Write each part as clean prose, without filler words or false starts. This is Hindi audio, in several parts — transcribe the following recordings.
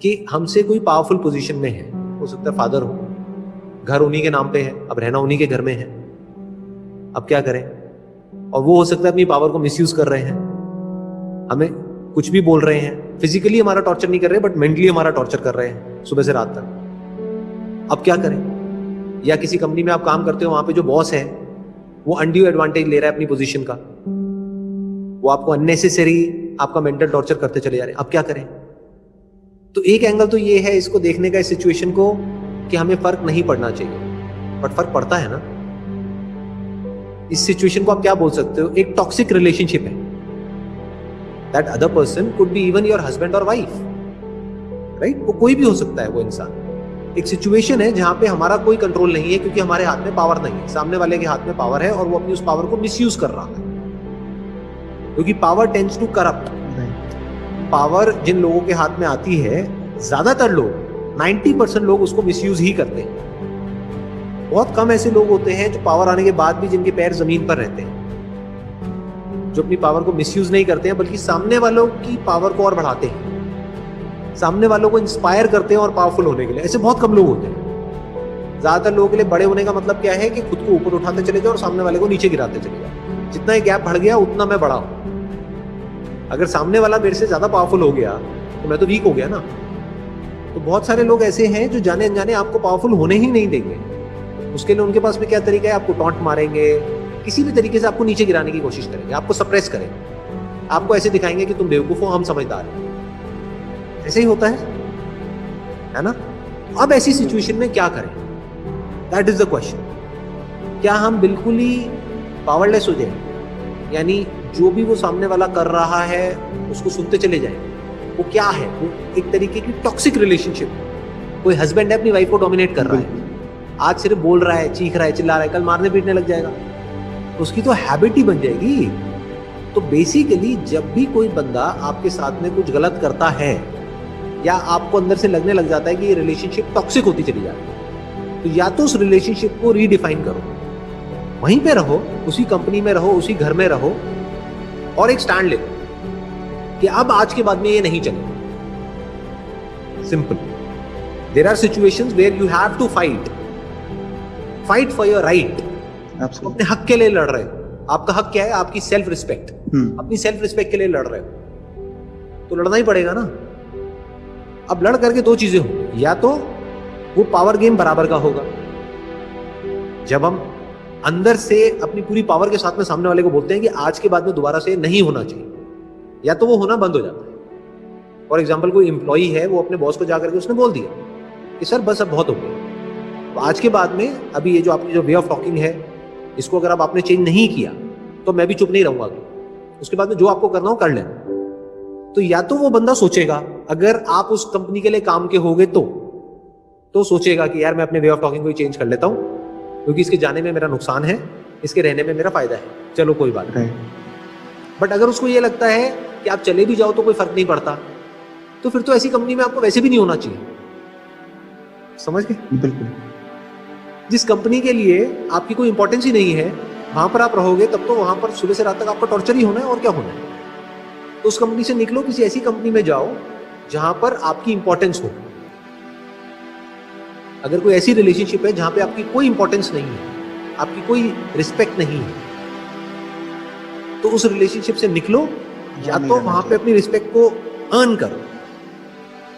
कि हमसे कोई पावरफुल पोजीशन में है, हो सकता है फादर हो, घर उन्हीं के नाम पे है, अब रहना उन्हीं के घर में है, अब क्या करें? और वो हो सकता है अपनी पावर को मिसयूज कर रहे हैं, हमें कुछ भी बोल रहे हैं, फिजिकली हमारा टॉर्चर नहीं कर रहे बट मेंटली हमारा टॉर्चर कर रहे हैं सुबह से रात तक। अब क्या करें? या किसी कंपनी में आप काम करते हो, वहां पे जो बॉस है वो अनड्यू एडवांटेज ले रहा है अपनी पोजीशन का, वो आपको अननेसेसरी आपका मेंटल टॉर्चर करते चले जा रहे हैं, अब क्या करें? तो एक एंगल तो ये है इसको देखने का, इस सिचुएशन को, कि हमें फर्क नहीं पड़ना चाहिए, बट फर्क पड़ता है ना। इस सिचुएशन को आप क्या बोल सकते हो? एक टॉक्सिक रिलेशनशिप है। That other person could be even your husband और वाइफ, राइट? वो कोई भी हो सकता है वो इंसान। एक सिचुएशन है जहां पे हमारा कोई कंट्रोल नहीं है क्योंकि हमारे हाथ में पावर नहीं है, सामने वाले के हाथ में पावर है और वो अपनी उस पावर को मिसयूज कर रहा है, क्योंकि power tends to corrupt. Power जिन लोगों के हाथ में आती है, ज्यादातर लोग 90% लोग उसको मिसयूज ही करते हैं। बहुत कम ऐसे लोग होते हैं जो पावर आने के बाद भी जिनके पैर जमीन पर रहते हैं, जो अपनी पावर को मिसयूज नहीं करते हैं बल्कि सामने वालों की पावर को और बढ़ाते हैं, सामने वालों को इंस्पायर करते हैं और पावरफुल होने के लिए। ऐसे बहुत कम लोग होते हैं। ज्यादातर लोगों के लिए बड़े होने का मतलब क्या है कि खुद को ऊपर उठाते चले जाओ और सामने वाले को नीचे गिराते चले जाओ। जितना ये गैप बढ़ गया उतना मैं बड़ा हूं। अगर सामने वाला मेरे से ज्यादा पावरफुल हो गया तो मैं तो वीक हो गया ना। तो बहुत सारे लोग ऐसे हैं जो जाने अनजाने आपको पावरफुल होने ही नहीं देंगे। उसके लिए उनके पास में क्या तरीका है? आपको टॉन्ट मारेंगे, किसी भी तरीके से आपको नीचे गिराने की कोशिश करेंगे, आपको सप्रेस करेंगे, आपको ऐसे दिखाएंगे कि तुम बेवकूफ हो, हम समझदार हैं। ऐसे ही होता है ना? अब ऐसी सिचुएशन में क्या करें? That is the question. क्या हम बिल्कुल ही पावरलेस हो जाए, यानी जो भी वो सामने वाला कर रहा है उसको सुनते चले जाएं? वो क्या है? वो एक तरीके की टॉक्सिक रिलेशनशिप। कोई हस्बैंड है अपनी वाइफ को डोमिनेट कर रहा है, आज सिर्फ बोल रहा है, चीख रहा है, चिल्ला रहा है, कल मारने पीटने लग जाएगा, उसकी तो हैबिट ही बन जाएगी। तो बेसिकली जब भी कोई बंदा आपके साथ में कुछ गलत करता है या आपको अंदर से लगने लग जाता है कि ये रिलेशनशिप टॉक्सिक होती चली जाती है, तो या तो उस रिलेशनशिप को रीडिफाइन करो, वहीं पे रहो, उसी कंपनी में रहो, उसी घर में रहो, और एक स्टैंड ले लो कि अब आज के बाद में ये नहीं चलेगा। Simple. There are situations where you have to fight for your right. अपने हक के लिए लड़ रहे हो। आपका हक क्या है? आपकी सेल्फ रिस्पेक्ट। अपनी सेल्फ रिस्पेक्ट के लिए लड़ रहे हो तो लड़ना ही पड़ेगा ना। अब लड़ करके दो चीजें होंगी, या तो वो पावर गेम बराबर का होगा, जब हम अंदर से अपनी पूरी पावर के साथ में सामने वाले को बोलते हैं कि आज के बाद में दोबारा से नहीं होना चाहिए, या तो वो होना बंद हो जाता है। फॉर एग्जाम्पल कोई एम्प्लॉई है, वो अपने बॉस को जाकर के उसने बोल दिया कि सर बस अब बहुत हो गया, तो आज के बाद में अभी ये जो आपकी जो वे ऑफ टॉकिंग है इसको अगर आपने चेंज नहीं किया तो मैं भी चुप नहीं रहूंगा, उसके बाद में जो आपको करना हो कर लेना। तो या तो वो बंदा सोचेगा, अगर आप उस कंपनी के लिए काम के होगे तो सोचेगा कि यार मैं अपने वे ऑफ टॉकिंग को ही चेंज कर लेता हूं, क्योंकि इसके जाने में मेरा नुकसान है, इसके रहने में मेरा फायदा है, चलो कोई बात नहीं। बट अगर उसको ये लगता है कि आप चले भी जाओ तो कोई फर्क नहीं पड़ता, तो फिर तो ऐसी कंपनी में आपको वैसे भी नहीं होना चाहिए। समझ गए? बिल्कुल। जिस कंपनी के लिए आपकी कोई इंपॉर्टेंस ही नहीं है, वहां पर आप रहोगे तब तो वहां पर सुबह से रात तक आपका टॉर्चर ही होना है, और क्या होना है। तो उस कंपनी से निकलो, किसी ऐसी कंपनी में जाओ जहां पर आपकी इंपॉर्टेंस हो। अगर कोई ऐसी रिलेशनशिप है जहां पे आपकी कोई इंपॉर्टेंस नहीं है, आपकी कोई रिस्पेक्ट नहीं है, तो उस रिलेशनशिप से निकलो, या तो वहां पे अपनी रिस्पेक्ट को अर्न करो।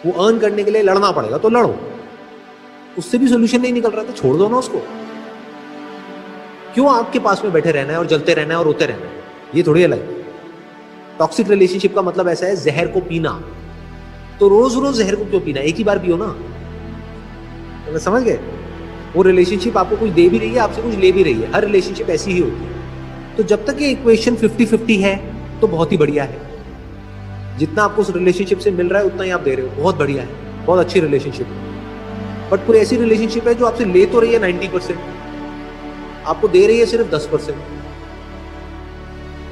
वो अर्न करने के लिए लड़ना पड़ेगा तो लड़ो, उससे भी सोल्यूशन नहीं निकल रहा तो छोड़ दो ना उसको। क्यों आपके पास में बैठे रहना है और जलते रहना है और रोते रहना है? ये थोड़ी अलग है। टॉक्सिक रिलेशनशिप का मतलब ऐसा है जहर को पीना। तो रोज रोज जहर को क्यों पीना? एक ही बार पियो ना। तो समझ गए? वो रिलेशनशिप आपको कुछ दे भी रही है, आपसे कुछ ले भी रही है। हर रिलेशनशिप ऐसी ही होती है। तो जब तक ये इक्वेशन 50-50 है तो बहुत ही बढ़िया है। जितना आपको उस रिलेशनशिप से मिल रहा है उतना ही आप दे रहे हो, बहुत बढ़िया है, बहुत अच्छी रिलेशनशिप है। बट कोई ऐसी रिलेशनशिप है जो आपसे ले तो रही है 90%, आपको दे रही है सिर्फ 10%।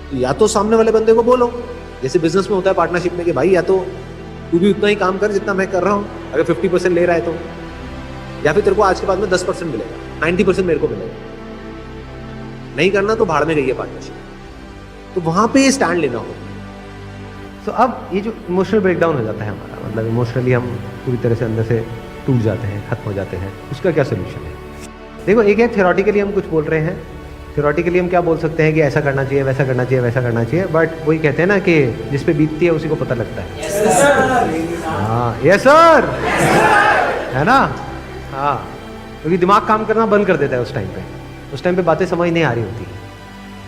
तो या तो सामने वाले बंदे को बोलो, जैसे बिजनेस में होता है पार्टनरशिप में, कि भाई या तो तू भी उतना ही काम कर जितना मैं कर रहा हूं, अगर 50% ले रहा है तो, या फिर तेरे को आज के बाद में 10% मिलेगा, 90% मेरे को मिलेगा। नहीं करना तो भाड़ में गई है पार्टनरशिप। तो वहां पे स्टैंड लेना होगा। तो अब ये जो इमोशनल ब्रेकडाउन हो जाता है हमारा, मतलब इमोशनली हम पूरी तरह से अंदर से टूट जाते हैं, खत्म हो जाते हैं, उसका क्या सोल्यूशन है? देखो, एक है थियोरेटिकली हम कुछ बोल रहे हैं, थियोरेटिकली हम क्या बोल सकते हैं कि ऐसा करना चाहिए, वैसा करना चाहिए, वैसा करना चाहिए, बट वही कहते हैं ना कि जिस पे बीतती है उसी को पता लगता है। हाँ, यस सर, है ना? हाँ, क्योंकि दिमाग काम करना बंद कर देता है उस टाइम पे बातें समझ नहीं आ रही होती,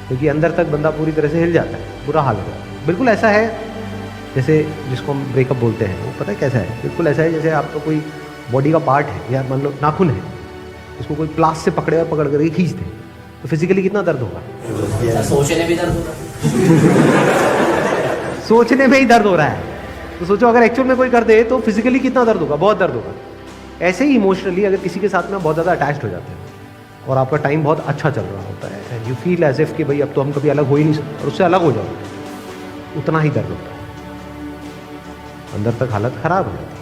क्योंकि अंदर तक बंदा पूरी तरह से हिल जाता है, बुरा हाल होता है। बिल्कुल ऐसा है जैसे जिसको हम ब्रेकअप बोलते हैं, वो पता है कैसा है? बिल्कुल ऐसा है जैसे आपका कोई बॉडी का पार्ट है, या मान लो नाखून है, उसको कोई प्लास से पकड़े और पकड़ करके खींच दे, तो फिजिकली कितना दर्द होगा? सोचने में दर्द होगा। सोचने में ही दर्द हो रहा है, तो सोचो अगर एक्चुअल में कोई कर दे तो फिजिकली कितना दर्द होगा? बहुत दर्द होगा। ऐसे ही इमोशनली अगर किसी के साथ में बहुत ज़्यादा अटैच्ड हो जाते हैं और आपका टाइम बहुत अच्छा चल रहा होता है, and you feel as if कि भाई अब तो हम कभी अलग हो ही नहीं सकते, और उससे अलग हो जाओ, उतना ही दर्द होता है, अंदर तक हालत खराब हो जाती है,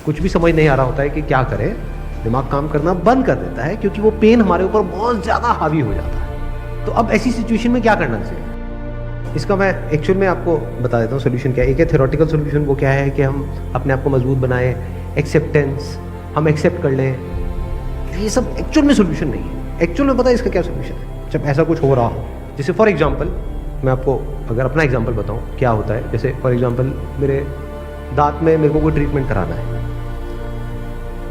कुछ भी समझ नहीं आ रहा होता है कि क्या करें, दिमाग काम करना बंद कर देता है, क्योंकि वो पेन हमारे ऊपर बहुत ज़्यादा हावी हो जाता है। तो अब ऐसी सिचुएशन में क्या करना चाहिए? इसका मैं एक्चुअल में आपको बता देता हूँ सोल्यूशन क्या है। एक है थ्योरेटिकल सोल्यूशन, वो क्या है कि हम अपने आप को मजबूत बनाएं, एक्सेप्टेंस, हम एक्सेप्ट कर लें। ये सब एक्चुअल में सोल्यूशन नहीं है। एक्चुअल में पता है इसका क्या सोल्यूशन है? जब ऐसा कुछ हो रहा हो, जैसे फॉर एग्जांपल मैं आपको अगर अपना एग्जांपल बताऊं क्या होता है, जैसे फॉर एग्जांपल मेरे दांत में मेरे को कोई ट्रीटमेंट कराना है,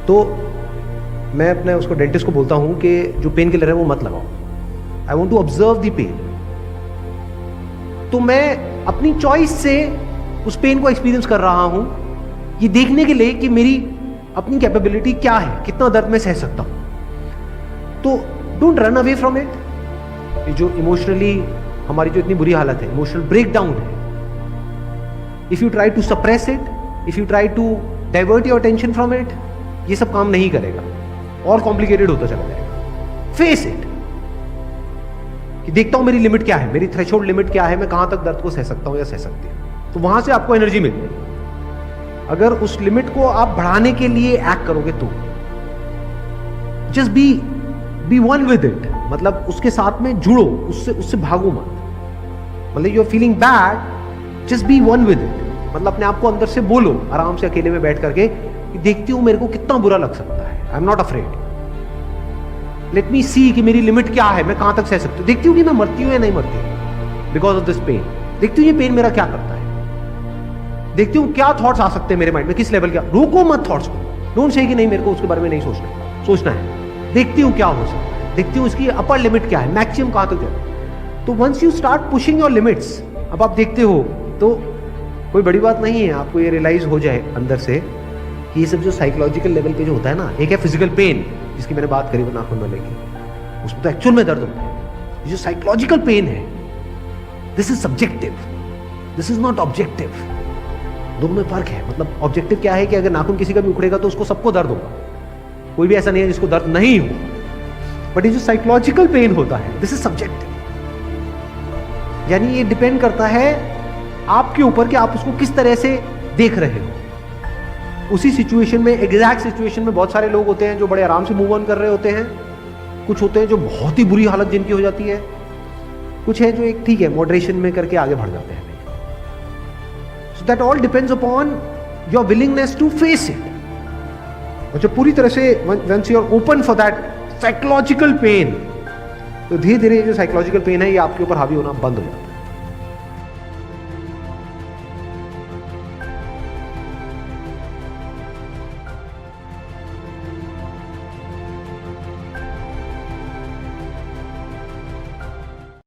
तो मैं अपने उसको डेंटिस्ट को बोलता हूं कि जो पेन किलर है वो मत लगाओ, I want to observe the pain. तो मैं अपनी चॉइस से उस पेन को एक्सपीरियंस कर रहा हूं, ये देखने के लिए कि मेरी अपनी कैपेबिलिटी क्या है, कितना दर्द मैं सह सकता हूं। तो don't run away from it. ये जो इमोशनली हमारी जो इतनी बुरी हालत है, इमोशनल ब्रेकडाउन है, if you try to suppress it, if you try to divert your attention from it, ये सब काम नहीं करेगा और कॉम्प्लिकेटेड होता चला जाएगा। फेस इट कि देखता हूं मेरी लिमिट क्या है, मेरी थ्रेशोल्ड लिमिट क्या है, मैं कहां तक दर्द को सह सकता हूं या सह सकती हूं। तो वहां से आपको एनर्जी मिलती है। अगर उस लिमिट को आप बढ़ाने के लिए एक्ट करोगे तो just be one with it, मतलब उसके साथ में जुड़ो, उससे भागो मत। मतलब you are feeling bad, just be one with it, मतलब अपने आप को अंदर से बोलो आराम से अकेले में बैठ करके कि देखती हूं मेरे को कितना बुरा लग सकता है, I am not afraid, let me see कि मेरी लिमिट क्या है, मैं कहां तक सह सकती हूँ, देखती हूँ कि मैं मरती हूँ या नहीं मरती बिकॉज ऑफ दिस पेन, देखती हूँ ये पेन मेरा क्या करता है, देखती हूँ क्या थॉट्स आ सकते हैं मेरे माइंड में, किस लेवल का। रोको मत थॉट्स को, डोंट से कि नहीं मेरे को उसके बारे में नहीं सोचना है, देखती हूँ क्या हो सकता है, देखती हूँ इसकी अपर लिमिट क्या है, मैक्सिमम कहां तक जाए। तो once you start pushing your limits, अब आप देखते हो तो कोई बड़ी बात नहीं है, आपको ये रियलाइज हो जाए अंदर से कि ये सब जो साइकोलॉजिकल लेवल पे जो होता है ना, एक है फिजिकल पेन जिसकी मैंने बात करी वो नाखून वाले की, उसमें तो एक्चुअल में दर्द होता है। ये जो साइकोलॉजिकल पेन है, this is subjective, this is not objective. दोनों में फर्क है। मतलब ऑब्जेक्टिव क्या है कि अगर नाखून किसी का भी उखड़ेगा तो उसको सबको दर्द होगा, कोई भी ऐसा नहीं है जिसको दर्द नहीं हो, बट ये जो साइकोलॉजिकल पेन होता है, दिस इज सब्जेक्टिव, यानी ये डिपेंड करता है आपके ऊपर कि आप उसको किस तरह से देख रहे हो। उसी सिचुएशन में, एग्जैक्ट सिचुएशन में बहुत सारे लोग होते हैं जो बड़े आराम से मूव ऑन कर रहे होते हैं, कुछ होते हैं जो बहुत ही बुरी हालत जिनकी हो जाती है, कुछ है जो एक ठीक है मॉडरेशन में करके आगे बढ़ जाते हैं। So that all depends upon your willingness to face it. और जब पूरी तरह से once you are open for that psychological pain, तो धीरे धीरे जो साइकोलॉजिकल पेन है ये आपके ऊपर हावी होना बंद हो जाता है।